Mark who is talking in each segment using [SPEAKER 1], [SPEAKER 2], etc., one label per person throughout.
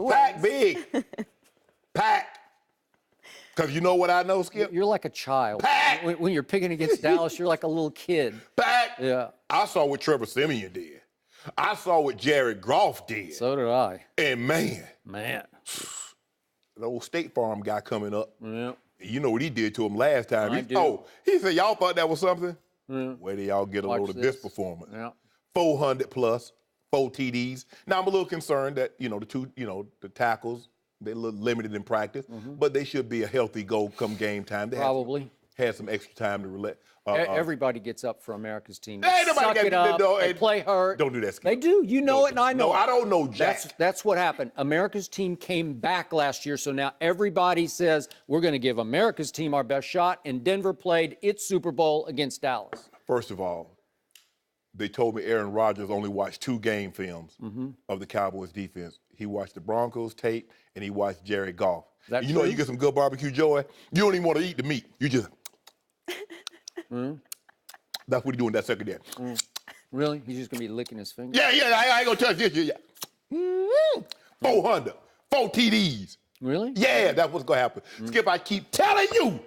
[SPEAKER 1] Pack big. Pack. Because you know what I know, Skip?
[SPEAKER 2] You're like a child.
[SPEAKER 1] Pack.
[SPEAKER 2] When you're picking against Dallas, you're like a little kid.
[SPEAKER 1] Pack.
[SPEAKER 2] Yeah.
[SPEAKER 1] I saw what Trevor Siemian did. I saw what Jared Goff did.
[SPEAKER 2] So did I.
[SPEAKER 1] And man. The old State Farm guy coming up.
[SPEAKER 2] Yeah.
[SPEAKER 1] You know what he did to him last time. He said, y'all thought that was something? Yeah. Where did y'all get a load of this performance?
[SPEAKER 2] Yeah.
[SPEAKER 1] 400 plus, 4 TDs. Now, I'm a little concerned that, the tackles, they're a little limited in practice, but they should be a healthy go come game time. They
[SPEAKER 2] Probably.
[SPEAKER 1] Had some extra time to relax.
[SPEAKER 2] Everybody gets up for America's team. They
[SPEAKER 1] Ain't nobody
[SPEAKER 2] suck it up. They play hurt.
[SPEAKER 1] Don't do that, Skip.
[SPEAKER 2] They do. You know it, and I know it.
[SPEAKER 1] No, I don't know, Jack.
[SPEAKER 2] That's what happened. America's team came back last year, so now everybody says we're going to give America's team our best shot, and Denver played its Super Bowl against Dallas.
[SPEAKER 1] First of all, they told me Aaron Rodgers only watched 2 game films of the Cowboys defense. He watched the Broncos tape, and he watched Jared Goff. You know, you get some good barbecue joy, you don't even want to eat the meat. You just... That's what he's doing that second there.
[SPEAKER 2] Really? He's just going to be licking his fingers?
[SPEAKER 1] Yeah, I ain't going to touch this. Yeah. 400, 4 TDs.
[SPEAKER 2] Really?
[SPEAKER 1] Yeah, that's what's going to happen. Skip, I keep telling you.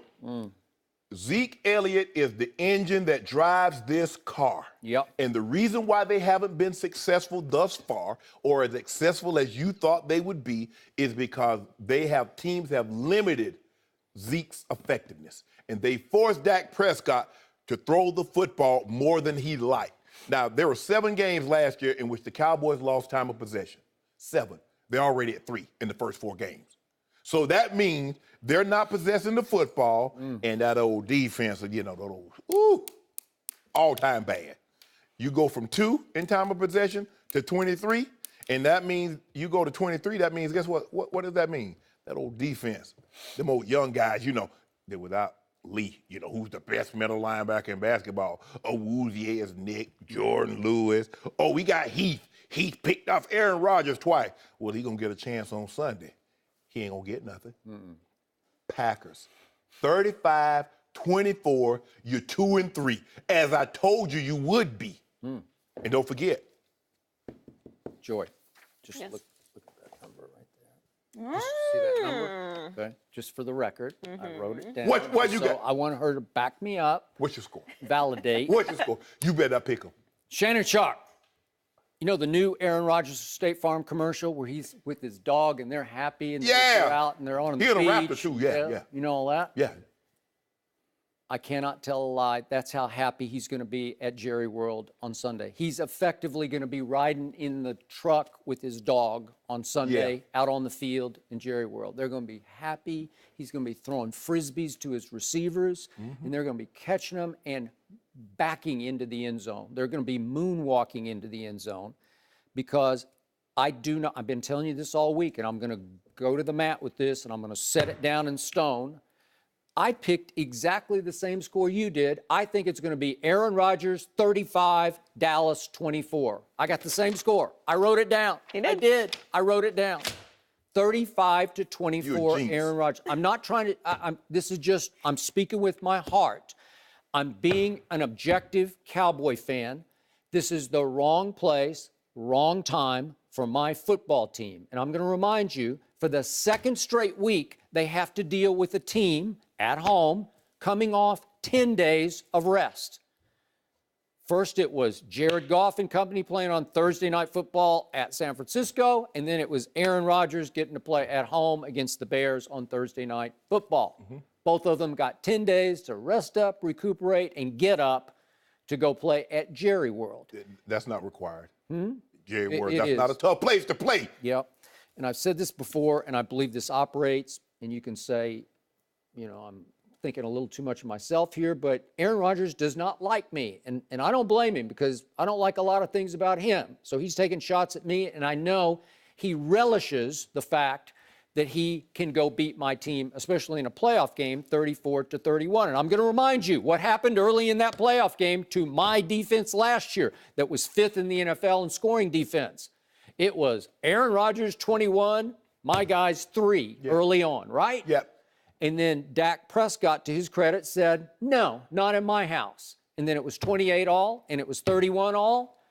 [SPEAKER 1] Zeke Elliott is the engine that drives this car.
[SPEAKER 2] Yep.
[SPEAKER 1] And the reason why they haven't been successful thus far, or as successful as you thought they would be, is because teams have limited Zeke's effectiveness. And they forced Dak Prescott to throw the football more than he liked. Now, there were 7 games last year in which the Cowboys lost time of possession. 7. They're already at 3 in the first 4 games. So that means they're not possessing the football, and that old defense, all-time bad. You go from 2 in time of possession to 23, and that means you go to 23, that means, guess what? What does that mean? That old defense, them old young guys, they're without Lee, who's the best middle linebacker in basketball. Oh, Woozy is Nick, Jordan Lewis. Oh, we got Heath. Heath picked off Aaron Rodgers twice. Well, he going to get a chance on Sunday. He ain't going to get nothing. Packers, 35-24, you're 2-3, as I told you would be. And don't forget.
[SPEAKER 2] Joy, just look at that number right there. Just see that number? Okay, just for the record, I wrote it down.
[SPEAKER 1] What you got?
[SPEAKER 2] I want her to back me up.
[SPEAKER 1] What's your score?
[SPEAKER 2] Validate.
[SPEAKER 1] What's your score? You better not pick him.
[SPEAKER 2] Shannon Sharp. You know the new Aaron Rodgers State Farm commercial where he's with his dog and they're happy and they're out and they're on the beach?
[SPEAKER 1] He had a raptor too, yeah.
[SPEAKER 2] You know all that?
[SPEAKER 1] Yeah.
[SPEAKER 2] I cannot tell a lie. That's how happy he's going to be at Jerry World on Sunday. He's effectively going to be riding in the truck with his dog on Sunday out on the field in Jerry World. They're going to be happy. He's going to be throwing Frisbees to his receivers, and they're going to be catching them and backing into the end zone. They're going to be moonwalking into the end zone because I've been telling you this all week, and I'm going to go to the mat with this, and I'm going to set it down in stone. I picked exactly the same score you did. I think it's going to be Aaron Rodgers 35, Dallas 24. I got the same score. I wrote it down. I did. I wrote it down. 35-24, Aaron Rodgers. I'm not trying to, I'm speaking with my heart. I'm being an objective Cowboy fan. This is the wrong place, wrong time for my football team. And I'm going to remind you, for the 2nd straight week, they have to deal with a team at home coming off 10 days of rest. First, it was Jared Goff and company playing on Thursday Night Football at San Francisco, and then it was Aaron Rodgers getting to play at home against the Bears on Thursday Night Football. Both of them got 10 days to rest up, recuperate, and get up to go play at Jerry World.
[SPEAKER 1] That's not required. Jerry World, that's not a tough place to play.
[SPEAKER 2] Yep. And I've said this before, and I believe this operates, and you can say, I'm thinking a little too much of myself here, but Aaron Rodgers does not like me. And I don't blame him because I don't like a lot of things about him. So he's taking shots at me, and I know he relishes the fact that he can go beat my team, especially in a playoff game, 34-31. And I'm going to remind you what happened early in that playoff game to my defense last year that was 5th in the NFL in scoring defense. It was Aaron Rodgers 21, my guys 3 early on, right?
[SPEAKER 1] Yep.
[SPEAKER 2] And then Dak Prescott, to his credit, said, no, not in my house. And then it was 28 all, and it was 31 all,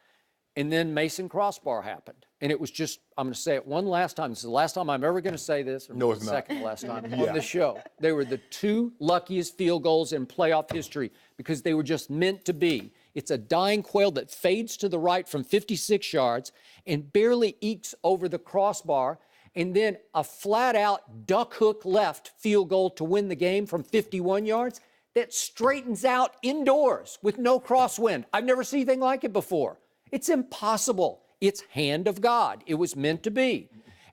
[SPEAKER 2] and then Mason Crossbar happened. And it was just, I'm going to say it one last time. This is the last time I'm ever going to say this, or
[SPEAKER 1] No, it's
[SPEAKER 2] the
[SPEAKER 1] not.
[SPEAKER 2] second to last time
[SPEAKER 1] Yeah.
[SPEAKER 2] on the show. They were the 2 luckiest field goals in playoff history because they were just meant to be. It's a dying quail that fades to the right from 56 yards and barely ekes over the crossbar, and then a flat-out duck hook left field goal to win the game from 51 yards that straightens out indoors with no crosswind. I've never seen anything like it before. It's impossible. It's hand of God. It was meant to be.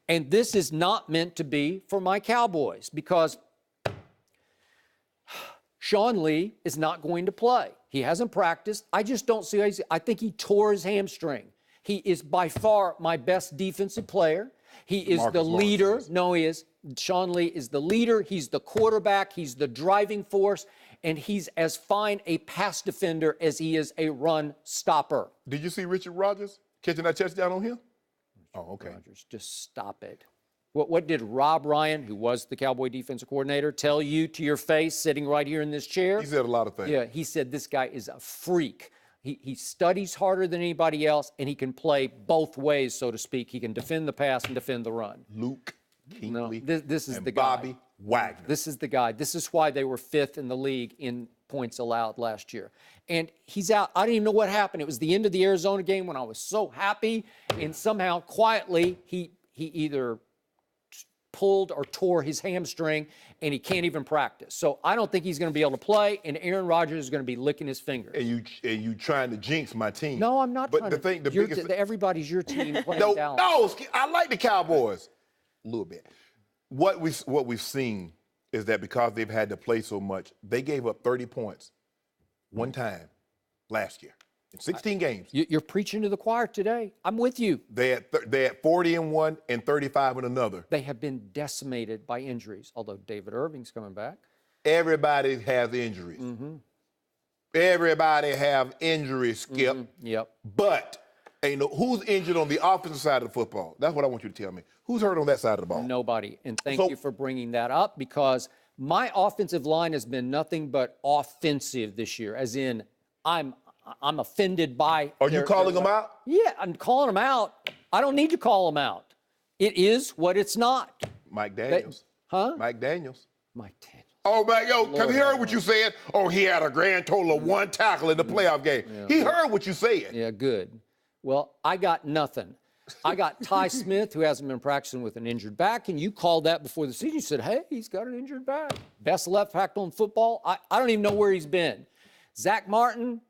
[SPEAKER 2] And this is not meant to be for my Cowboys because Sean Lee is not going to play. He hasn't practiced. I just don't see. I think he tore his hamstring. He is by far my best defensive player. He is
[SPEAKER 1] Marcus
[SPEAKER 2] the leader.
[SPEAKER 1] Lawrence is.
[SPEAKER 2] No, he is. Sean Lee is the leader. He's the quarterback. He's the driving force. And he's as fine a pass defender as he is a run stopper.
[SPEAKER 1] Did you see Richard Rodgers catching that touchdown on him? Oh, okay.
[SPEAKER 2] Rodgers, just stop it. What did Rob Ryan, who was the Cowboy defensive coordinator, tell you to your face sitting right here in this chair?
[SPEAKER 1] He said a lot of things.
[SPEAKER 2] Yeah, he said this guy is a freak. He studies harder than anybody else, and he can play both ways, so to speak. He can defend the pass and defend the run.
[SPEAKER 1] Luke Kuechly
[SPEAKER 2] this is
[SPEAKER 1] and
[SPEAKER 2] the guy.
[SPEAKER 1] Bobby Wagner.
[SPEAKER 2] This is the guy. This is why they were 5th in the league in points allowed last year. And he's out. I don't even know what happened. It was the end of the Arizona game when I was so happy, and somehow quietly he either pulled or tore his hamstring, and he can't even practice. So I don't think he's going to be able to play, and Aaron Rodgers is going to be licking his fingers.
[SPEAKER 1] And you trying to jinx my team.
[SPEAKER 2] No, I'm not
[SPEAKER 1] but
[SPEAKER 2] trying
[SPEAKER 1] the
[SPEAKER 2] to.
[SPEAKER 1] thing, the
[SPEAKER 2] Your
[SPEAKER 1] biggest,
[SPEAKER 2] everybody's your team playing
[SPEAKER 1] no,
[SPEAKER 2] Dallas.
[SPEAKER 1] no, I like the Cowboys a little bit. What we've seen is that because they've had to play so much, they gave up 30 points one time last year in 16 games.
[SPEAKER 2] You're preaching to the choir today. I'm with you.
[SPEAKER 1] They had 40 in one and 35 in another.
[SPEAKER 2] They have been decimated by injuries, although David Irving's coming back.
[SPEAKER 1] Everybody has injuries. Everybody have injuries, Skip.
[SPEAKER 2] Yep.
[SPEAKER 1] But ain't no, who's injured on the offensive side of the football? That's what I want you to tell me. Who's hurt on that side of the ball?
[SPEAKER 2] Nobody. And thank
[SPEAKER 1] So-
[SPEAKER 2] you for bringing that up because my offensive line has been nothing but offensive this year, as in I'm offended by.
[SPEAKER 1] Are you calling them out?
[SPEAKER 2] Yeah, I'm calling them out. I don't need to call them out. It is what it's not.
[SPEAKER 1] Mike Daniels.
[SPEAKER 2] Huh?
[SPEAKER 1] Mike Daniels.
[SPEAKER 2] Mike Daniels.
[SPEAKER 1] Oh, man, yo, because he heard what you said. Oh, he had a grand total of 1 tackle in the playoff game. He heard what you said.
[SPEAKER 2] Yeah, good. Well, I got nothing. I got Ty Smith, who hasn't been practicing with an injured back, and you called that before the season. You said, hey, he's got an injured back. Best left tackle in football. I don't even know where he's been. Zach Martin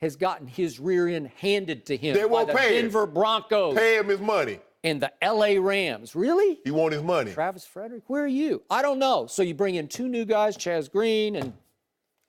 [SPEAKER 2] has gotten his rear end handed to him
[SPEAKER 1] They
[SPEAKER 2] by
[SPEAKER 1] won't
[SPEAKER 2] the
[SPEAKER 1] pay him.
[SPEAKER 2] Denver Broncos
[SPEAKER 1] Pay him his money.
[SPEAKER 2] and the L.A. Rams. Really?
[SPEAKER 1] He want his money.
[SPEAKER 2] Travis Frederick, where are you? I don't know. So you bring in 2 new guys, Chaz Green, and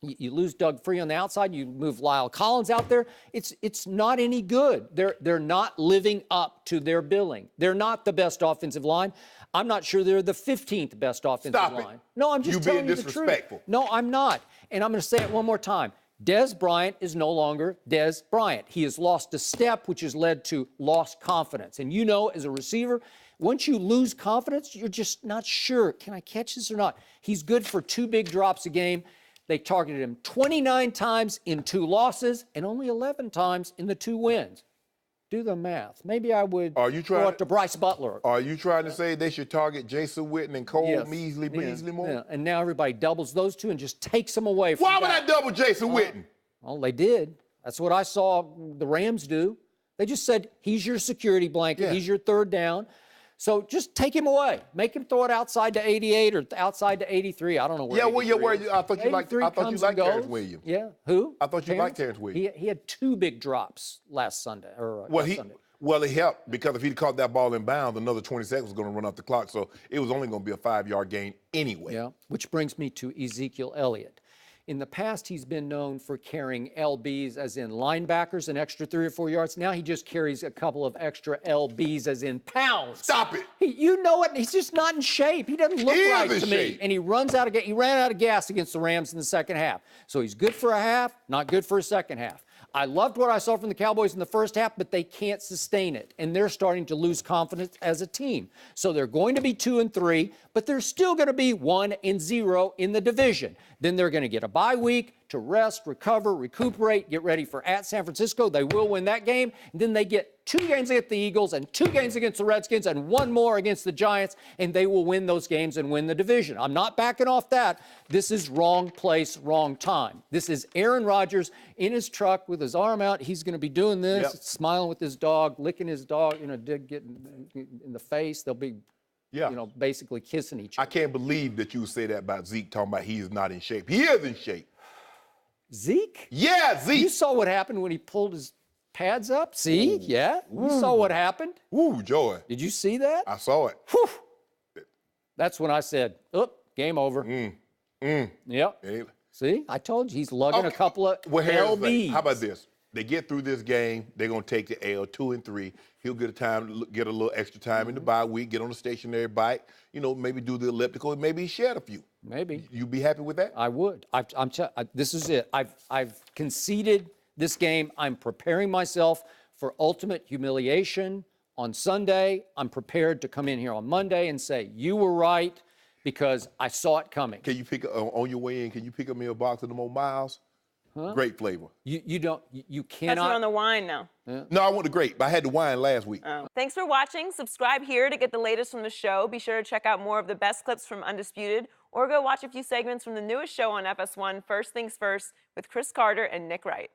[SPEAKER 2] you lose Doug Free on the outside. You move Lyle Collins out there. It's not any good. They're not living up to their billing. They're not the best offensive line. I'm not sure they're the 15th best offensive
[SPEAKER 1] Stop it.
[SPEAKER 2] line. No, I'm just
[SPEAKER 1] You
[SPEAKER 2] telling
[SPEAKER 1] being
[SPEAKER 2] you the truth.
[SPEAKER 1] disrespectful.
[SPEAKER 2] No, I'm not. And I'm going to say it one more time. Des Bryant is no longer Des Bryant. He has lost a step, which has led to lost confidence. And you know, as a receiver, once you lose confidence, you're just not sure, can I catch this or not? He's good for 2 big drops a game. They targeted him 29 times in 2 losses and only 11 times in the 2 wins. Do the math. Maybe I would
[SPEAKER 1] Are you
[SPEAKER 2] throw
[SPEAKER 1] trying
[SPEAKER 2] it to Bryce Butler.
[SPEAKER 1] Are you trying to say they should target Jason Witten and Cole
[SPEAKER 2] Yes.
[SPEAKER 1] Beasley more?
[SPEAKER 2] Yeah. And now everybody doubles those 2 and just takes them away from
[SPEAKER 1] Why would
[SPEAKER 2] guys.
[SPEAKER 1] I double Jason Witten?
[SPEAKER 2] Well, they did. That's what I saw the Rams do. They just said, he's your security blanket.
[SPEAKER 1] Yeah.
[SPEAKER 2] He's your 3rd down. So just take him away. Make him throw it outside to 88 or outside to 83. I don't know where.
[SPEAKER 1] Yeah, well,
[SPEAKER 2] 83 is.
[SPEAKER 1] I thought you liked
[SPEAKER 2] 83
[SPEAKER 1] Terrence
[SPEAKER 2] comes and
[SPEAKER 1] Williams.
[SPEAKER 2] goes. Yeah, who?
[SPEAKER 1] I thought you liked Terrence Williams.
[SPEAKER 2] He had 2 big drops last Sunday. Sunday.
[SPEAKER 1] Well, it helped because if he'd caught that ball in bounds, another 20 seconds was going to run off the clock. So it was only going to be a 5-yard gain anyway.
[SPEAKER 2] Yeah, which brings me to Ezekiel Elliott. In the past, he's been known for carrying LBs, as in linebackers, an extra 3 or 4 yards. Now he just carries a couple of extra LBs, as in pounds.
[SPEAKER 1] Stop it.
[SPEAKER 2] You know it. He's just not in shape. He doesn't look
[SPEAKER 1] He is
[SPEAKER 2] right
[SPEAKER 1] in
[SPEAKER 2] to me.
[SPEAKER 1] shape.
[SPEAKER 2] And he ran out of gas against the Rams in the second half. So he's good for a half, not good for a second half. I loved what I saw from the Cowboys in the first half, but they can't sustain it. And they're starting to lose confidence as a team. So they're going to be 2-3, but they're still going to be 1-0 in the division. Then they're going to get a bye week. to rest, recover, recuperate, get ready for at San Francisco. They will win that game. And then they get 2 games against the Eagles and 2 games against the Redskins and 1 more against the Giants, and they will win those games and win the division. I'm not backing off that. This is wrong place, wrong time. This is Aaron Rodgers in his truck with his arm out. He's going to be doing this, smiling with his dog, licking his dog, getting in the face. They'll be, basically kissing each other.
[SPEAKER 1] I can't believe that you would say that about Zeke, talking about he's not in shape. He is in shape.
[SPEAKER 2] Zeke?
[SPEAKER 1] Yeah, Zeke.
[SPEAKER 2] You saw what happened when he pulled his pads up? See? Yeah. You saw what happened?
[SPEAKER 1] Ooh, joy.
[SPEAKER 2] Did you see that?
[SPEAKER 1] I saw it.
[SPEAKER 2] Whew. That's when I said, game over. Yep. See? I told you, he's lugging a couple of LBs.
[SPEAKER 1] How about this? They get through this game, they're going to take the L 2-3. He'll get a little extra time in the bye week, get on the stationary bike, maybe do the elliptical, and maybe shed a few.
[SPEAKER 2] Maybe.
[SPEAKER 1] You be happy with that?
[SPEAKER 2] I would. This is it. I've conceded this game. I'm preparing myself for ultimate humiliation on Sunday. I'm prepared to come in here on Monday and say, you were right, because I saw it coming.
[SPEAKER 1] Can you on your way in, can you pick up me a box of them old Miles? Huh? Great flavor.
[SPEAKER 2] You cannot.
[SPEAKER 3] That's not on the wine now.
[SPEAKER 1] No, I want the grape, but I had the wine last week.
[SPEAKER 3] Oh. Thanks for watching. Subscribe here to get the latest from the show. Be sure to check out more of the best clips from Undisputed, or go watch a few segments from the newest show on FS1, First Things First, with Chris Carter and Nick Wright.